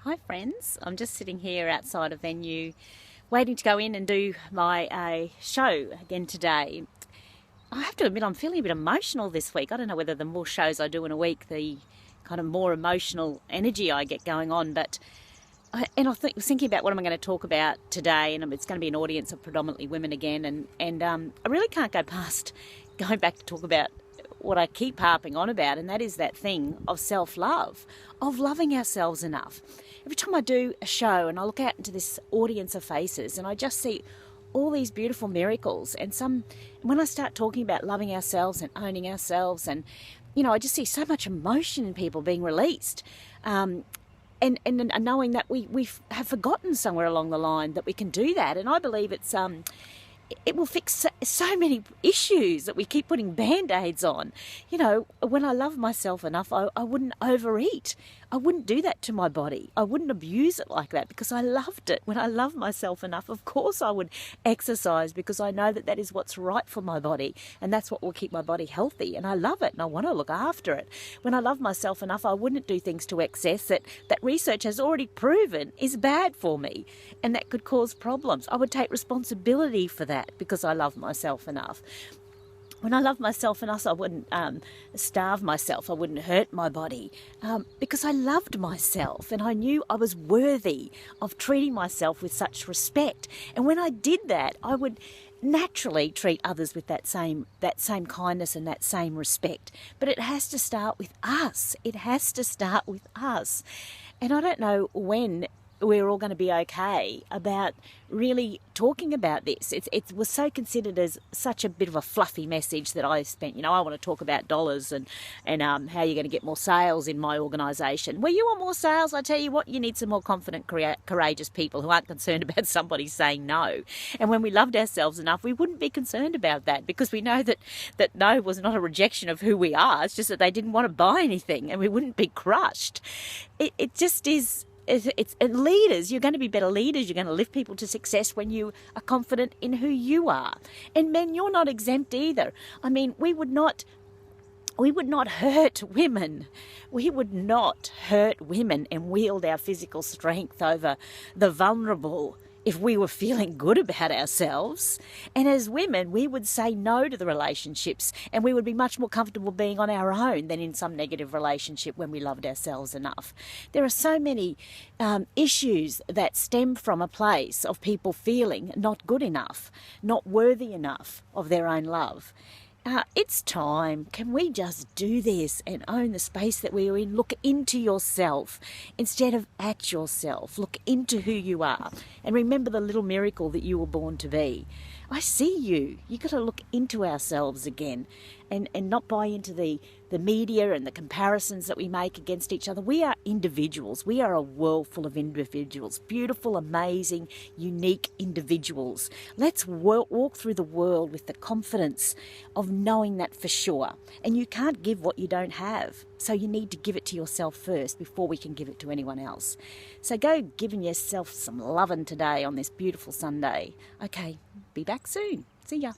Hi friends, I'm just sitting here outside a venue waiting to go in and do my show again today. I have to admit I'm feeling a bit emotional this week. I don't know whether the more shows I do in a week, the kind of more emotional energy I get going on, but I was thinking about what am I going to talk about today, and it's going to be an audience of predominantly women again, and I really can't go past going back to talk about what I keep harping on about, and that is that thing of self-love, of loving ourselves enough. Every time I do a show and I look out into this audience of faces and I just see all these beautiful miracles, and when I start talking about loving ourselves and owning ourselves, and I just see so much emotion in people being released. And knowing that we have forgotten somewhere along the line that we can do that. And I believe it will fix so many issues that we keep putting band-aids on. When I love myself enough, I wouldn't overeat. I wouldn't do that to my body. I wouldn't abuse it like that because I loved it. When I love myself enough, of course I would exercise because I know that that is what's right for my body, and that's what will keep my body healthy, and I love it and I want to look after it. When I love myself enough, I wouldn't do things to excess that research has already proven is bad for me and that could cause problems. I would take responsibility for that because I love myself enough. When I love myself enough, I wouldn't starve myself. I wouldn't hurt my body because I loved myself and I knew I was worthy of treating myself with such respect. And when I did that, I would naturally treat others with that same kindness and that same respect. But it has to start with us. It has to start with us. And I don't know when we're all going to be okay about really talking about this. It was so considered as such a bit of a fluffy message that I spent, I want to talk about dollars and how you're going to get more sales in my organisation. Well, you want more sales? I tell you what, you need some more confident, courageous people who aren't concerned about somebody saying no. And when we loved ourselves enough, we wouldn't be concerned about that because we know that no was not a rejection of who we are. It's just that they didn't want to buy anything and we wouldn't be crushed. It just is. And leaders, you're going to be better leaders. You're going to lift people to success when you are confident in who you are. And men, you're not exempt either. I mean, we would not hurt women. We would not hurt women and wield our physical strength over the vulnerable if we were feeling good about ourselves. And as women, we would say no to the relationships and we would be much more comfortable being on our own than in some negative relationship when we loved ourselves enough. There are so many issues that stem from a place of people feeling not good enough, not worthy enough of their own love. It's time. Can we just do this and own the space that we are in? Look into yourself instead of at yourself. Look into who you are and remember the little miracle that you were born to be. I see you. You've got to look into ourselves again and not buy into the media and the comparisons that we make against each other. We are individuals. We are a world full of individuals, beautiful, amazing, unique individuals. Let's walk through the world with the confidence of knowing that for sure. And you can't give what you don't have. So you need to give it to yourself first before we can give it to anyone else. So go giving yourself some loving today on this beautiful Sunday. Okay, be back soon. See ya.